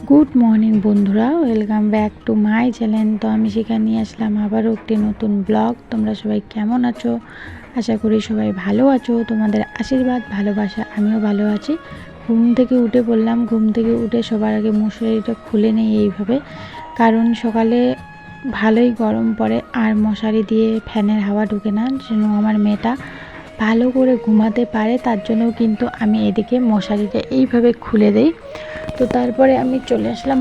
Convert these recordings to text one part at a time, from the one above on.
Good morning বন্ধুরা, welcome back to my channel. তো আমি সেখানে নিয়ে আসলাম আবারও একটি নতুন ব্লগ। তোমরা সবাই কেমন আছো? আশা করি সবাই ভালো আছো। তোমাদের আশীর্বাদ ভালোবাসা আমিও ভালো আছি। ঘুম থেকে উঠে পড়লাম। ঘুম থেকে উঠে সবার আগে মশারিটা খুলে নেই এইভাবে, কারণ সকালে ভালোই গরম পড়ে আর মশারি দিয়ে ফ্যানের হাওয়া ঢুকে না, যেন আমার মেয়েটা ভালো করে ঘুমাতে পারে। তার জন্য কিন্তু আমি এদিকে মশারিটা এইভাবে খুলে দেই। তো তারপরে আমি চলে আসলাম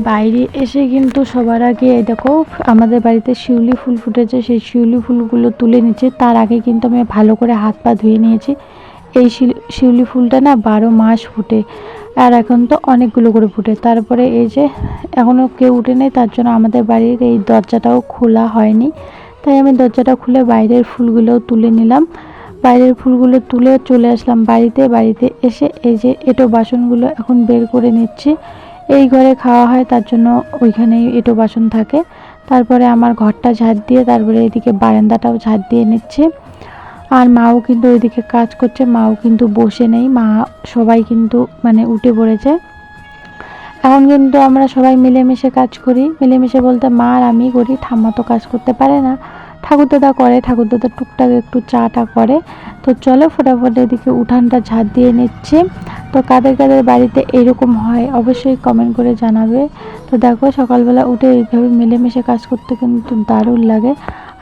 বাইরে এসে কিন্তু সবার আগে এই দেখো আমাদের বাড়িতে শিউলি ফুল ফুটেছে, সেই শিউলি ফুলগুলো তুলে নিচ্ছে। তার আগে কিন্তু আমি ভালো করে হাত পা ধুয়ে নিয়েছি। এই শিউলি ফুলটা না 12 মাস ফুটে, আর এখন তো অনেকগুলো করে ফুটে। তারপরে এই যে এখনও কেউ উঠে নেই, তার জন্য আমাদের বাড়ির এই দরজাটাও খোলা হয়নি। তাই আমি দরজাটা খুলে বাইরের ফুলগুলোও তুলে নিলাম। বাইরের ফুলগুলো তুলে চলে আসলাম বাড়িতে এসে এই যে এঁটো বাসনগুলো এখন বের করে নিচ্ছি। এই ঘরে খাওয়া হয়, তার জন্য ওইখানেই এঁটো বাসন থাকে। তারপরে আমার ঘরটা ঝাড় দিয়ে তারপরে এদিকে বারান্দাটাও ঝাড় দিয়ে নিচ্ছে। আর মাও কিন্তু ওইদিকে কাজ করছে, মাও কিন্তু বসে নেই, মা সবাই কিন্তু উঠে পড়েছে। এখন কিন্তু আমরা সবাই মিলেমিশে কাজ করি। মিলেমিশে বলতে মা আর আমি করি, ঠাম্মা তো কাজ করতে পারে না, ঠাকুরদাদা করে, ঠাকুরদাদা টুকটাক একটু চাটা করে। তো চলো ফটাফট এদিকে উঠানটা ঝাড় দিয়ে নিচ্ছে। তো কাদের কাদের বাড়িতে এরকম হয় অবশ্যই কমেন্ট করে জানাবে। তো দেখো সকালবেলা উঠে এইভাবে মিলেমিশে কাজ করতে কিন্তু দারুণ লাগে।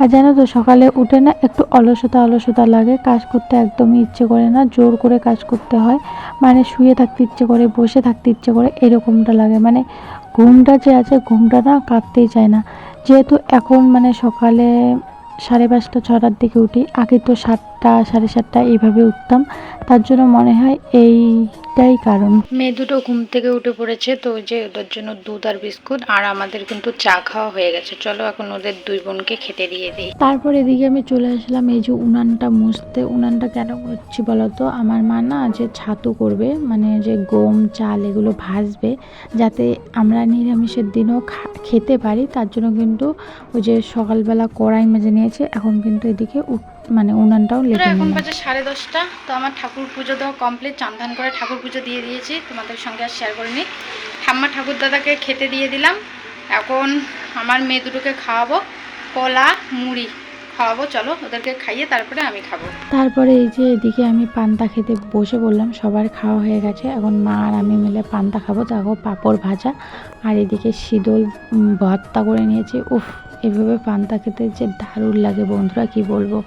আর জানো তো সকালে উঠে না একটু অলসতা লাগে, কাজ করতে একদমই ইচ্ছে করে না, জোর করে কাজ করতে হয়। শুয়ে থাকতে ইচ্ছে করে, বসে থাকতে ইচ্ছে করে, এরকমটা লাগে। ঘুমটা যে আছে, ঘুমটা না কাটতেই চায় না। যেহেতু এখন সকালে 5:30-6টার দিকে উঠি, আগে তো 7টা 7:30 এইভাবে উঠতাম। তার জন্য মনে হয় এইটাই কারণ। মেয়ে দুটো ঘুম থেকে উঠে পড়েছে, তো যে ওদের জন্য দুধ আর বিস্কুট, আর আমাদের কিন্তু চা খাওয়া হয়ে গেছে। চলো এখন ওদের দুই বোনকে খেতে দিয়ে দিই। তারপর এদিকে আমি চলে আসলাম এই যে উনানটা মুছতে। উনানটা কেন মুছছি বলতো, আমার মা না যে ছাতু করবে, যে গম চাল এগুলো ভাজবে, যাতে আমরা নিরামিষের দিনও খেতে পারি। তার জন্য কিন্তু ওই যে সকালবেলা কড়াই মেজে নিয়েছে। এখন কিন্তু এদিকে উনানটাও লেগে এখন বাজে 10:30। তো আমার ঠাকুর পুজো দেওয়া কমপ্লিট, চান করে ঠাকুর পুজো দিয়ে দিয়েছি। তোমাদের সঙ্গে আর শেয়ার করিনি। ঠাম্মা ঠাকুর দাদাকে খেতে দিয়ে দিলাম। এখন আমার মেয়ে দুটোকে খাওয়াবো, কলা মুড়ি খাওয়াবো। চলো ওদেরকে খাইয়ে তারপরে আমি খাবো। তারপরে এই যে এদিকে আমি পান্তা খেতে বসে বললাম, সবার খাওয়া হয়ে গেছে। এখন মা আর আমি মিলে পান্তা খাবো। দেখো পাঁপড় ভাজা আর এদিকে শীতল ভর্তা করে নিয়েছি। উফ, এভাবে পান্তা খেতে যে দারুণ লাগে বন্ধুরা, কি বলবো।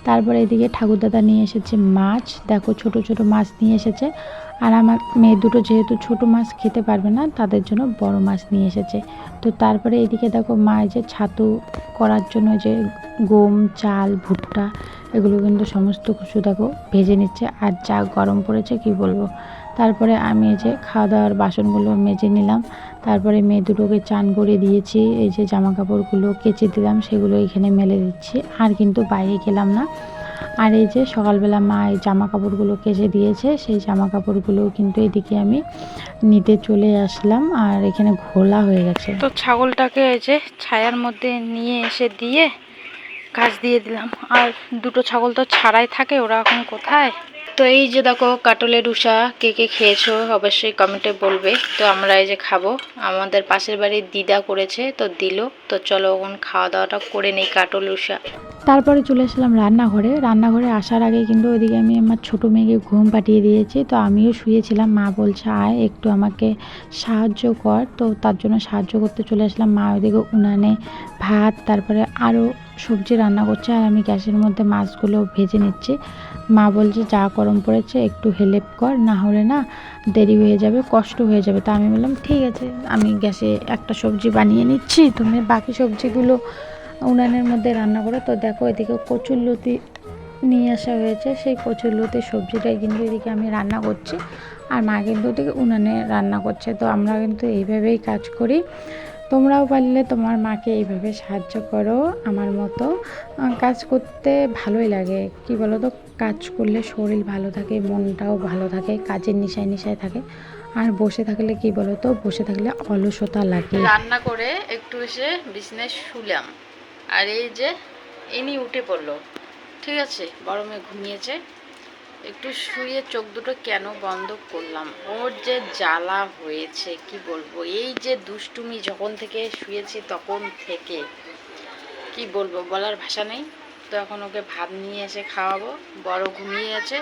তারপরে এদিকে ঠাকুরদাদা নিয়ে এসেছে মাছ, দেখো ছোট ছোট মাছ নিয়ে এসেছে। আর আমার মেয়ে দুটো যেহেতু ছোট মাছ খেতে পারবে না, তাদের জন্য বড় মাছ নিয়ে এসেছে। তো তারপরে এদিকে দেখো মা যে ছাতু করার জন্য যে গম চাল ভুট্টা এগুলো কিন্তু সমস্ত কিছু দেখো ভেজে নিচ্ছে। আর যা গরম পড়েছে কি বলবো। তারপরে আমি এই যে খাওয়া দাওয়ার বাসনগুলো মেজে নিলাম। তারপরে মেয়ে দুটোকে চান করে দিয়েছি। এই যে জামা কাপড়গুলো কেচে দিলাম, সেগুলো এখানে মেলে দিচ্ছি। আর কিন্তু বাইরে গেলাম না। আর এই যে সকালবেলা মা এই জামা কাপড়গুলো কেচে দিয়েছে, সেই জামা কাপড়গুলো কিন্তু এদিকে আমি নিতে চলে আসলাম। আর এখানে ঘোলা হয়ে গেছে। তো ছাগলটাকে এই যে ছায়ার মধ্যে নিয়ে এসে দিয়ে ঘাস দিয়ে দিলাম। আর দুটো ছাগল তো ছাড়াই থাকে, ওরা এখন কোথায়। তো এই যে দেখো কাটলের উষা, কে কে খেয়েছো অবশ্যই কমেন্টে বলবে। তো আমরা এই যে খাবো, আমাদের পাশের বাড়ির দিদা করেছে তো দিল। তো চলো এখন খাওয়া দাওয়াটা করে নেই কাটল উষা। তারপরে চলে আসলাম রান্নাঘরে আসার আগে কিন্তু ওইদিকে আমি আমার ছোটো মেয়েকে ঘুম পাঠিয়ে দিয়েছি। তো আমিও শুয়েছিলাম, মা বলছে আয় একটু আমাকে সাহায্য কর। তো তার জন্য সাহায্য করতে চলে আসলাম। মা ওইদিকে উনানে ভাত তারপরে আরও সবজি রান্না করছে, আর আমি গ্যাসের মধ্যে মাছগুলো ভেজে নিচ্ছি। মা বলছে যা গরম পড়েছে একটু হেল্প কর, না হলে না দেরি হয়ে যাবে, কষ্ট হয়ে যাবে। তা আমি বললাম ঠিক আছে, আমি গ্যাসে একটা সবজি বানিয়ে নিচ্ছি, তুমি বাকি সবজিগুলো উনানের মধ্যে রান্না করো। তো দেখো এদিকে কচুরলতি নিয়ে আসা হয়েছে, সেই কচুরলতির সবজিটাই কিন্তু এদিকে আমি রান্না করছি। আর মা কিন্তু ওদিকে উনানে রান্না করছে। তো আমরা কিন্তু এইভাবেই কাজ করি। তোমরাও পারলে তোমার মাকে এইভাবে সাহায্য করো। আমার মতো কাজ করতে ভালোই লাগে, কি বলো তো, কাজ করলে শরীর ভালো থাকে, মনটাও ভালো থাকে, কাজের নিশায় থাকে। আর বসে থাকলে কি বলো তো, বসে থাকলে অলসতা লাগে। রান্না করে একটু এসে বিছানায় শুলাম। আর এই যে ইনি উঠে পড়লো, ঠিক আছে, বড় মেয়ে ঘুমিয়েছে। একটু শুয়ে চোখ দুটো কেন বন্ধ করলাম, ওর যে জ্বালা হয়েছে কি বলবো। এই যে দুষ্টুমি যখন থেকে শুয়েছি তখন থেকে কি বলবো, বলার ভাষা নেই। তো এখন ওকে ভাত নিয়ে এসে খাওয়াবো। বড় ঘুমিয়ে আছে,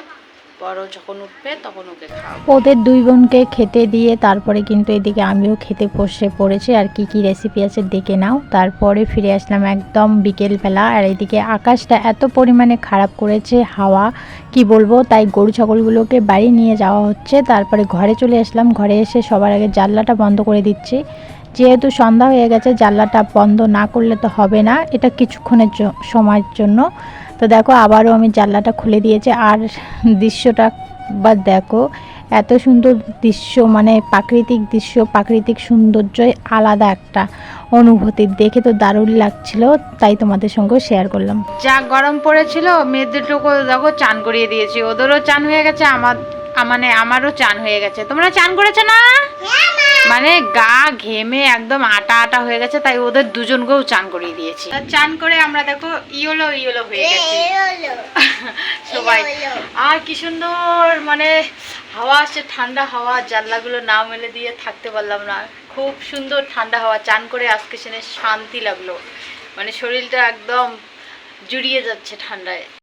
বড় যখন উঠবে তখন ওকে খাওয়াবো। ওদের দুই বোনকে খেতে দিয়ে তারপরে কিন্তু এদিকে আমিও খেতে বসে পড়েছি। আর কি কি রেসিপি আছে দেখে নাও। তারপরে ফিরে আসলাম একদম বিকেলবেলা। আর এদিকে আকাশটা এত পরিমাণে খারাপ করেছে, হাওয়া কি বলবো। তাই গরু ছাগলগুলোকে বাড়ি নিয়ে যাওয়া হচ্ছে। তারপরে ঘরে চলে আসলাম। ঘরে এসে সবার আগে জানলাটা বন্ধ করে দিচ্ছি, যেহেতু সন্ধ্যা হয়ে গেছে। জানলাটা বন্ধ না করলে তো হবে না, এটা কিছুক্ষণের সময়ের জন্য। তো দেখো আবারও আমি জানলাটা খুলে দিয়েছি। আর দৃশ্যটা বা দেখো, এত সুন্দর দৃশ্য, মানে প্রাকৃতিক দৃশ্য, প্রাকৃতিক সৌন্দর্যই আলাদা একটা অনুভূতি। দেখে তো দারুণ লাগছিল, তাই তোমাদের সঙ্গেও শেয়ার করলাম। যা গরম পড়েছিল, মেয়ে দুটোকে দেখো চান করিয়ে দিয়েছি। ওদেরও চান হয়ে গেছে, মানে আমারও চান হয়ে গেছে। তোমরা চান করেছো না? মানে গা ঘেমে একদম আটা আটা হয়ে গেছে, তাই ওদের দুজনকেও চান করিয়ে দিয়েছি। চান করে আমরা দেখো ইয়েলো ইয়েলো হয়ে গেছে সবাই। আর কি সুন্দর মানে হাওয়া আসছে, ঠান্ডা হাওয়া। জানলাগুলো না মেলে দিয়ে থাকতে পারলাম না। খুব সুন্দর ঠান্ডা হাওয়া। চান করে আজকে সেনে শান্তি লাগলো, মানে শরীরটা একদম জুড়িয়ে যাচ্ছে ঠান্ডায়।